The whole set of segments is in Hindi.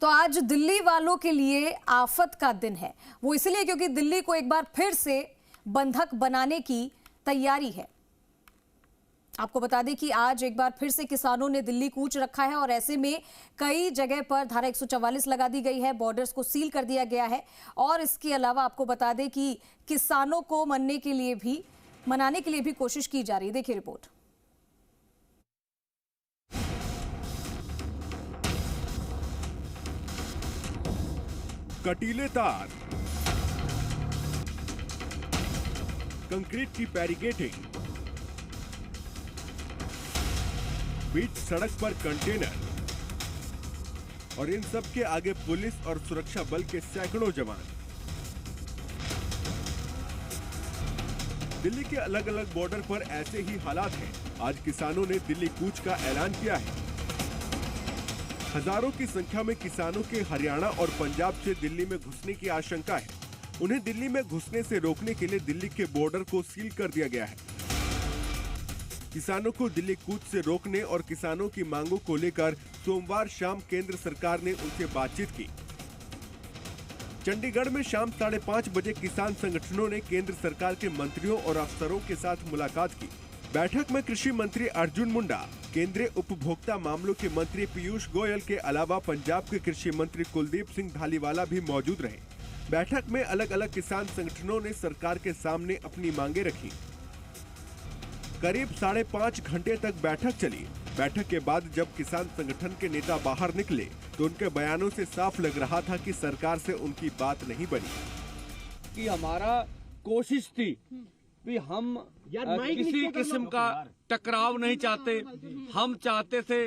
तो आज दिल्ली वालों के लिए आफत का दिन है। वो इसलिए क्योंकि दिल्ली को एक बार फिर से बंधक बनाने की तैयारी है। आपको बता दें कि आज एक बार फिर से किसानों ने दिल्ली कूच रखा है और ऐसे में कई जगह पर धारा 144 लगा दी गई है, बॉर्डर्स को सील कर दिया गया है। और इसके अलावा आपको बता दें कि किसानों को मनाने के लिए भी कोशिश की जा रही है। देखिए रिपोर्ट। कटीले तार, कंक्रीट की बैरिकेडिंग, बीच सड़क पर कंटेनर और इन सब के आगे पुलिस और सुरक्षा बल के सैकड़ों जवान। दिल्ली के अलग अलग बॉर्डर पर ऐसे ही हालात हैं। आज किसानों ने दिल्ली कूच का ऐलान किया है। हजारों की संख्या में किसानों के हरियाणा और पंजाब से दिल्ली में घुसने की आशंका है। उन्हें दिल्ली में घुसने से रोकने के लिए दिल्ली के बॉर्डर को सील कर दिया गया है। किसानों को दिल्ली कूच से रोकने और किसानों की मांगों को लेकर सोमवार शाम केंद्र सरकार ने उनसे बातचीत की। चंडीगढ़ में शाम 5:30 बजे किसान संगठनों ने केंद्र सरकार के मंत्रियों और अफसरों के साथ मुलाकात की। बैठक में कृषि मंत्री अर्जुन मुंडा, केंद्रीय उपभोक्ता मामलों के मंत्री पीयूष गोयल के अलावा पंजाब के कृषि मंत्री कुलदीप सिंह धालीवाला भी मौजूद रहे। बैठक में अलग अलग किसान संगठनों ने सरकार के सामने अपनी मांगे रखी। करीब 5.5 घंटे तक बैठक चली। बैठक के बाद जब किसान संगठन के नेता बाहर निकले तो उनके बयानों से साफ लग रहा था कि सरकार से उनकी बात नहीं बनी। कि हमारा कोशिश थी कि हम किसी किस्म का टकराव नहीं चाहते। हम चाहते थे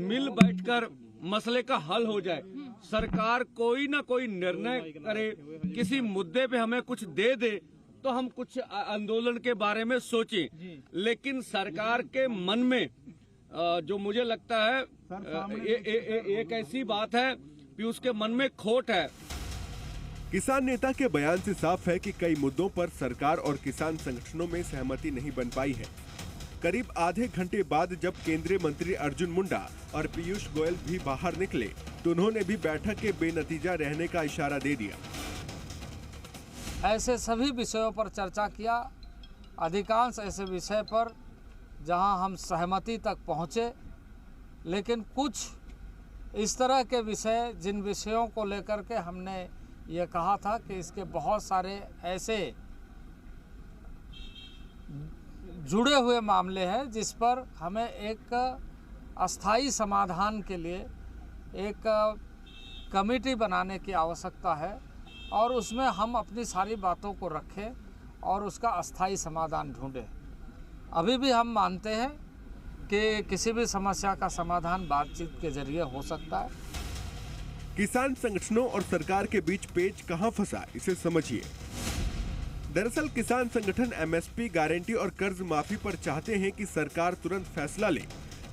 मिल बैठकर मसले का हल हो जाए। सरकार कोई ना कोई निर्णय करे, किसी मुद्दे पे हमें कुछ दे दे तो हम कुछ आंदोलन के बारे में सोचें। लेकिन सरकार के मन में जो मुझे लगता है एक ऐसी बात है कि उसके मन में खोट है। किसान नेता के बयान से साफ है कि कई मुद्दों पर सरकार और किसान संगठनों में सहमति नहीं बन पाई है। करीब आधे घंटे बाद जब केंद्रीय मंत्री अर्जुन मुंडा और पीयूष गोयल भी बाहर निकले तो उन्होंने भी बैठक के बेनतीजा रहने का इशारा दे दिया। ऐसे सभी विषयों पर चर्चा किया। अधिकांश ऐसे विषय पर जहां हम सहमति तक पहुंचे, लेकिन कुछ इस तरह के विषय जिन विषयों को लेकर के हमने ये कहा था कि इसके बहुत सारे ऐसे जुड़े हुए मामले हैं जिस पर हमें एक अस्थाई समाधान के लिए एक कमेटी बनाने की आवश्यकता है और उसमें हम अपनी सारी बातों को रखें और उसका अस्थाई समाधान ढूंढें। अभी भी हम मानते हैं कि किसी भी समस्या का समाधान बातचीत के जरिए हो सकता है। किसान संगठनों और सरकार के बीच पेच कहां फंसा, इसे समझिए। दरअसल किसान संगठन एमएसपी गारंटी और कर्ज माफी पर चाहते हैं कि सरकार तुरंत फैसला ले,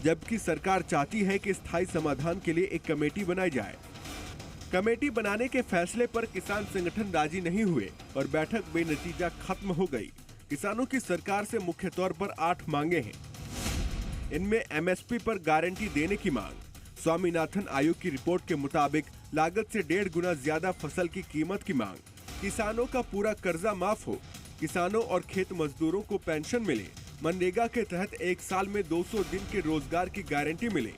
जबकि सरकार चाहती है कि स्थायी समाधान के लिए एक कमेटी बनाई जाए। कमेटी बनाने के फैसले पर किसान संगठन राजी नहीं हुए और बैठक बेनतीजा खत्म हो गई। किसानों की सरकार से मुख्य तौर पर 8 मांगे हैं। इनमें एमएसपी पर गारंटी देने की मांग, स्वामीनाथन आयोग की रिपोर्ट के मुताबिक लागत से 1.5 गुना ज्यादा फसल की कीमत की मांग, किसानों का पूरा कर्जा माफ हो, किसानों और खेत मजदूरों को पेंशन मिले, मनरेगा के तहत 1 साल में 200 दिन के रोजगार की गारंटी मिले,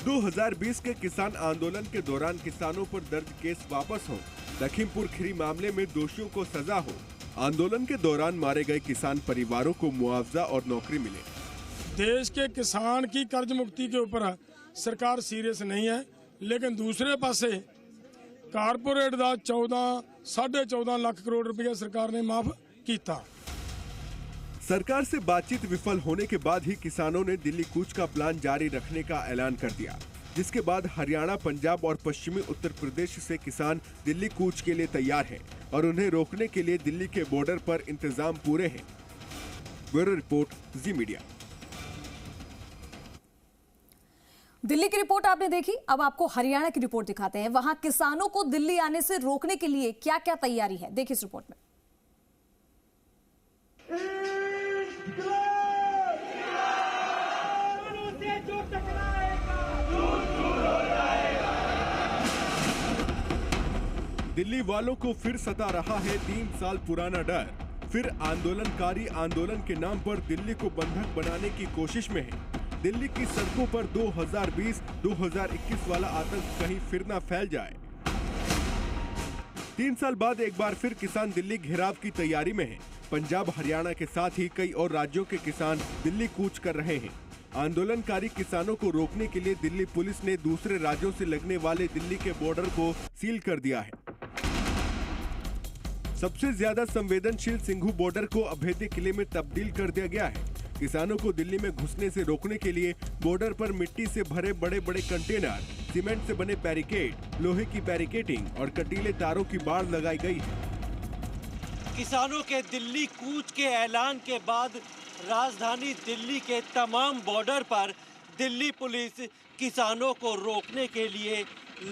2020 के किसान आंदोलन के दौरान किसानों पर दर्ज केस वापस हो, लखीमपुर खीरी मामले में दोषियों को सजा हो, आंदोलन के दौरान मारे गए किसान परिवारों को मुआवजा और नौकरी मिले। देश के किसान की कर्ज मुक्ति के ऊपर सरकार सीरियस नहीं है, लेकिन दूसरे पासे कारपोरेट का 14.5 लाख करोड़ रुपया सरकार ने माफ किया। सरकार से बातचीत विफल होने के बाद ही किसानों ने दिल्ली कूच का प्लान जारी रखने का ऐलान कर दिया, जिसके बाद हरियाणा, पंजाब और पश्चिमी उत्तर प्रदेश से किसान दिल्ली कूच के लिए तैयार हैं और उन्हें रोकने के लिए दिल्ली के बॉर्डर पर इंतजाम पूरे हैं। ब्यूरो रिपोर्ट, जी मीडिया। दिल्ली की रिपोर्ट आपने देखी, अब आपको हरियाणा की रिपोर्ट दिखाते हैं। वहां किसानों को दिल्ली आने से रोकने के लिए क्या क्या तैयारी है, देखिए इस रिपोर्ट में। दिल्ली वालों को फिर सता रहा है 3 साल पुराना डर। फिर आंदोलनकारी आंदोलन के नाम पर दिल्ली को बंधक बनाने की कोशिश में है। दिल्ली की सड़कों पर 2020-2021 वाला आतंक कहीं फिर न फैल जाए। 3 साल बाद एक बार फिर किसान दिल्ली घेराव की तैयारी में हैं। पंजाब, हरियाणा के साथ ही कई और राज्यों के किसान दिल्ली कूच कर रहे हैं। आंदोलनकारी किसानों को रोकने के लिए दिल्ली पुलिस ने दूसरे राज्यों से लगने वाले दिल्ली के बॉर्डर को सील कर दिया है। सबसे ज्यादा संवेदनशील सिंघू बॉर्डर को अभेद्य किले में तब्दील कर दिया गया है। किसानों को दिल्ली में घुसने से रोकने के लिए बॉर्डर पर मिट्टी से भरे बड़े बड़े कंटेनर, सीमेंट से बने बैरिकेड, लोहे की बैरिकेडिंग और कटीले तारों की बाड़ लगाई गई है। किसानों के दिल्ली कूच के ऐलान के बाद राजधानी दिल्ली के तमाम बॉर्डर पर दिल्ली पुलिस किसानों को रोकने के लिए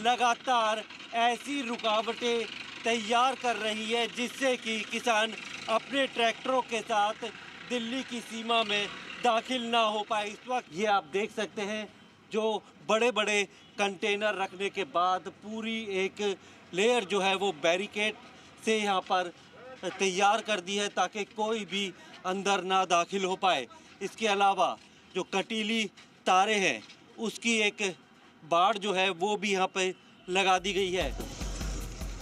लगातार ऐसी रुकावटें तैयार कर रही है जिससे कि किसान अपने ट्रैक्टरों के साथ दिल्ली की सीमा में दाखिल ना हो पाए। इस वक्त ये आप देख सकते हैं जो बड़े बड़े कंटेनर रखने के बाद पूरी एक लेयर जो है वो बैरिकेड से यहाँ पर तैयार कर दी है ताकि कोई भी अंदर ना दाखिल हो पाए। इसके अलावा जो कटीली तारे हैं उसकी एक बाड़ जो है वो भी यहाँ पे लगा दी गई है।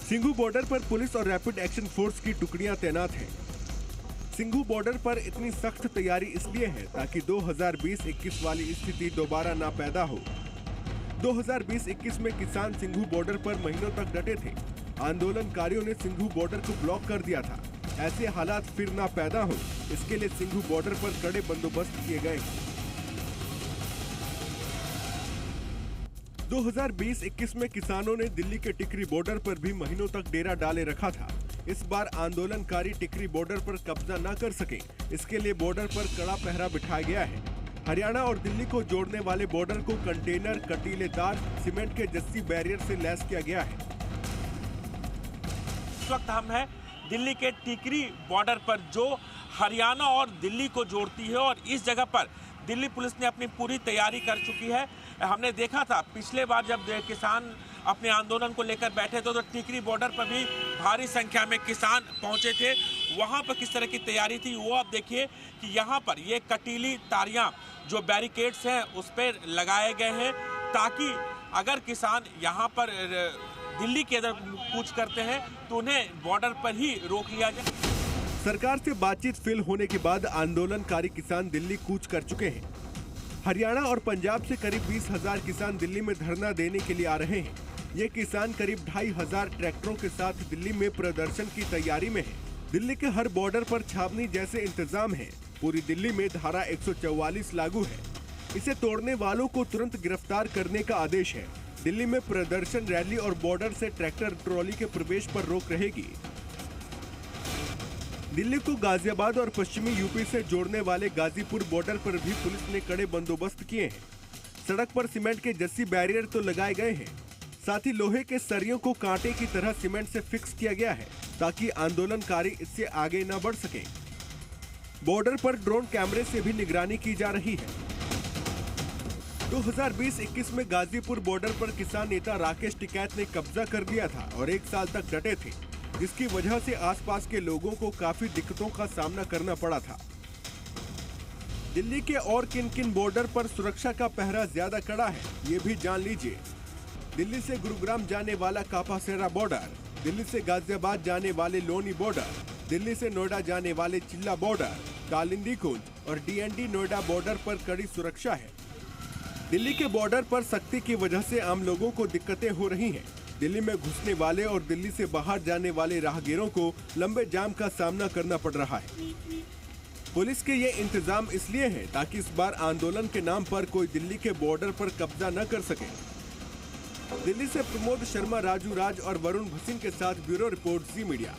सिंघू बॉर्डर पर पुलिस और रैपिड एक्शन फोर्स की टुकड़ियां तैनात हैं। सिंघू बॉर्डर पर इतनी सख्त तैयारी इसलिए है ताकि 2020-21 वाली स्थिति दोबारा ना पैदा हो। 2020-21 में किसान सिंघू बॉर्डर पर महीनों तक डटे थे। आंदोलनकारियों ने सिंघू बॉर्डर को ब्लॉक कर दिया था। ऐसे हालात फिर ना पैदा हो, इसके लिए सिंघू बॉर्डर पर कड़े बंदोबस्त किए गए। 2020-21 में किसानों ने दिल्ली के टिकरी बॉर्डर पर भी महीनों तक डेरा डाले रखा था। इस बार आंदोलनकारी टिकरी बॉर्डर पर कब्जा न कर सके, इसके लिए बॉर्डर पर कड़ा पहरा बिठाया गया है। हरियाणा और दिल्ली को जोड़ने वाले बॉर्डर को कंटेनर, कटीले तार, सीमेंट के जस्सी बैरियर से लैस किया गया है। इस वक्त हम हैं दिल्ली के टिकरी बॉर्डर पर जो हरियाणा और दिल्ली को जोड़ती है और इस जगह पर दिल्ली पुलिस ने अपनी पूरी तैयारी कर चुकी है। हमने देखा था पिछले बार जब किसान अपने आंदोलन को लेकर बैठे थे तो टिकरी बॉर्डर पर भी भारी संख्या में किसान पहुंचे थे। वहां पर किस तरह की तैयारी थी वो आप देखिए कि यहाँ पर ये कटीली तारियां जो बैरिकेड्स हैं उस पर लगाए गए हैं ताकि अगर किसान यहाँ पर दिल्ली के अंदर कूच करते हैं तो उन्हें बॉर्डर पर ही रोक लिया जाए। सरकार से बातचीत फेल होने के बाद आंदोलनकारी किसान दिल्ली कूच कर चुके हैं। हरियाणा और पंजाब से करीब 20,000 किसान दिल्ली में धरना देने के लिए आ रहे हैं। ये किसान करीब 2,500 ट्रैक्टरों के साथ दिल्ली में प्रदर्शन की तैयारी में हैं। दिल्ली के हर बॉर्डर पर छावनी जैसे इंतजाम है। पूरी दिल्ली में धारा 144 लागू है। इसे तोड़ने वालों को तुरंत गिरफ्तार करने का आदेश है। दिल्ली में प्रदर्शन, रैली और बॉर्डर से ट्रैक्टर ट्रॉली के प्रवेश पर रोक रहेगी। दिल्ली को गाजियाबाद और पश्चिमी यूपी से जोड़ने वाले गाजीपुर बॉर्डर पर भी पुलिस ने कड़े बंदोबस्त किए हैं। सड़क पर सीमेंट के जस्सी बैरियर तो लगाए गए हैं, साथ ही लोहे के सरियों को कांटे की तरह सीमेंट से फिक्स किया गया है ताकि आंदोलनकारी इससे आगे न बढ़ सके। बॉर्डर पर ड्रोन कैमरे से भी निगरानी की जा रही है। 2020-21 में गाजीपुर बॉर्डर पर किसान नेता राकेश टिकैत ने कब्जा कर लिया था और 1 साल तक डटे थे, जिसकी वजह से आसपास के लोगों को काफी दिक्कतों का सामना करना पड़ा था। दिल्ली के और किन किन बॉर्डर पर सुरक्षा का पहरा ज्यादा कड़ा है, ये भी जान लीजिए। दिल्ली से गुरुग्राम जाने वाला कापासेरा बॉर्डर, दिल्ली से गाजियाबाद जाने वाले लोनी बॉर्डर, दिल्ली से नोएडा जाने वाले चिल्ला बॉर्डर, कालिंदी कुंज और डीएनडी नोएडा बॉर्डर पर कड़ी सुरक्षा है। दिल्ली के बॉर्डर पर सख्ती की वजह से आम लोगों को दिक्कतें हो रही हैं। दिल्ली में घुसने वाले और दिल्ली से बाहर जाने वाले राहगीरों को लंबे जाम का सामना करना पड़ रहा है। पुलिस के ये इंतजाम इसलिए है ताकि इस बार आंदोलन के नाम पर कोई दिल्ली के बॉर्डर पर कब्जा न कर सके। दिल्ली से प्रमोद शर्मा, राजू राज और वरुण भसीन के साथ ब्यूरो रिपोर्ट, जी मीडिया।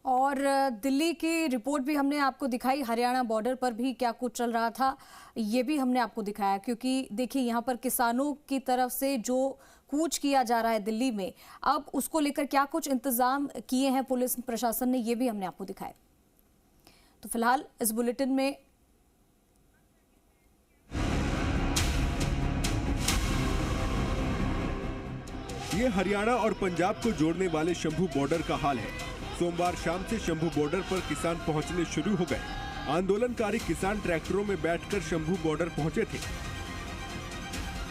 और दिल्ली की रिपोर्ट भी हमने आपको दिखाई, हरियाणा बॉर्डर पर भी क्या कुछ चल रहा था ये भी हमने आपको दिखाया, क्योंकि देखिए यहाँ पर किसानों की तरफ से जो कूच किया जा रहा है दिल्ली में, अब उसको लेकर क्या कुछ इंतजाम किए हैं पुलिस प्रशासन ने, ये भी हमने आपको दिखाया। तो फिलहाल इस बुलेटिन में ये हरियाणा और पंजाब को जोड़ने वाले शंभू बॉर्डर का हाल है। सोमवार शाम से शंभू बॉर्डर पर किसान पहुंचने शुरू हो गए। आंदोलनकारी किसान ट्रैक्टरों में बैठकर शंभू बॉर्डर पहुंचे थे।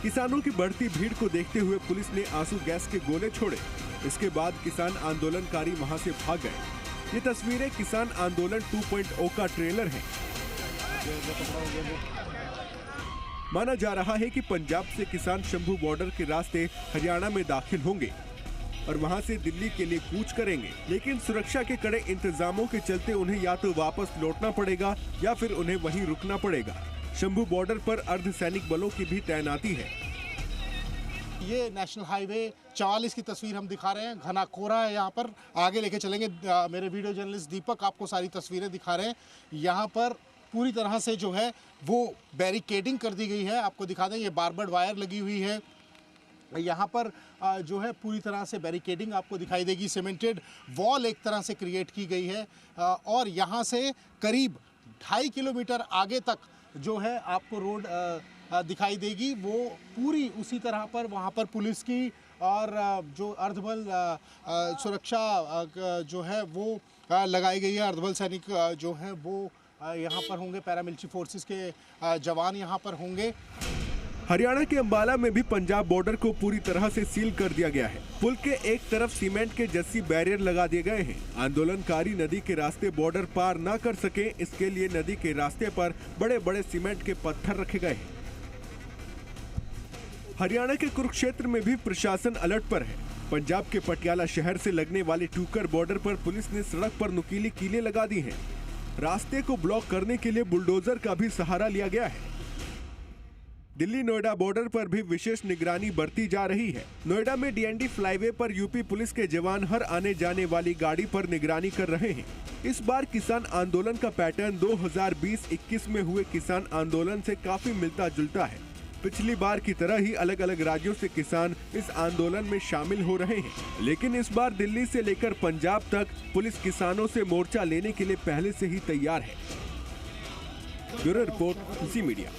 किसानों की बढ़ती भीड़ को देखते हुए पुलिस ने आंसू गैस के गोले छोड़े। इसके बाद किसान आंदोलनकारी वहां से भाग गए। ये तस्वीरें किसान आंदोलन 2.0 का ट्रेलर है। माना जा रहा है कि पंजाब से किसान शंभू बॉर्डर के रास्ते हरियाणा में दाखिल होंगे और वहां से दिल्ली के लिए कूच करेंगे, लेकिन सुरक्षा के कड़े इंतजामों के चलते उन्हें या तो वापस लौटना पड़ेगा या फिर उन्हें वहीं रुकना पड़ेगा। शंभू बॉर्डर पर अर्धसैनिक बलों की भी तैनाती है। ये नेशनल हाईवे 44 की तस्वीर हम दिखा रहे हैं। घना कोहरा है यहाँ पर, आगे लेके चलेंगे। मेरे वीडियो जर्नलिस्ट दीपक आपको सारी तस्वीरें दिखा रहे हैं। यहाँ पर पूरी तरह से जो है वो बैरिकेडिंग कर दी गई है। आपको दिखा दें, ये बारबर्ड वायर लगी हुई है। यहाँ पर जो है पूरी तरह से बैरिकेडिंग आपको दिखाई देगी। सीमेंटेड वॉल एक तरह से क्रिएट की गई है और यहाँ से करीब 2.5 किलोमीटर आगे तक जो है आपको रोड दिखाई देगी। वो पूरी उसी तरह पर वहाँ पर पुलिस की और जो अर्धबल सुरक्षा जो है वो लगाई गई है। अर्धबल सैनिक जो है वो यहाँ पर होंगे। पैरामिलिट्री फोर्सेस के जवान यहाँ पर होंगे। हरियाणा के अंबाला में भी पंजाब बॉर्डर को पूरी तरह से सील कर दिया गया है। पुल के एक तरफ सीमेंट के जस्सी बैरियर लगा दिए गए हैं। आंदोलनकारी नदी के रास्ते बॉर्डर पार न कर सके, इसके लिए नदी के रास्ते पर बड़े बड़े सीमेंट के पत्थर रखे गए हैं। हरियाणा के कुरुक्षेत्र में भी प्रशासन अलर्ट पर है। पंजाब के पटियाला शहर से लगने वाले टूकर बॉर्डर पर पुलिस ने सड़क पर नुकीली कीलें लगा दी हैं। रास्ते को ब्लॉक करने के लिए बुलडोजर का भी सहारा लिया गया है। दिल्ली नोएडा बॉर्डर पर भी विशेष निगरानी बरती जा रही है। नोएडा में डीएनडी फ्लाईवे पर यूपी पुलिस के जवान हर आने जाने वाली गाड़ी पर निगरानी कर रहे हैं। इस बार किसान आंदोलन का पैटर्न 2020-21 में हुए किसान आंदोलन से काफी मिलता जुलता है। पिछली बार की तरह ही अलग अलग राज्यों से किसान इस आंदोलन में शामिल हो रहे हैं, लेकिन इस बार दिल्ली से लेकर पंजाब तक पुलिस किसानों से मोर्चा लेने के लिए पहले से ही तैयार है। ब्यूरो रिपोर्ट, ज़ी मीडिया।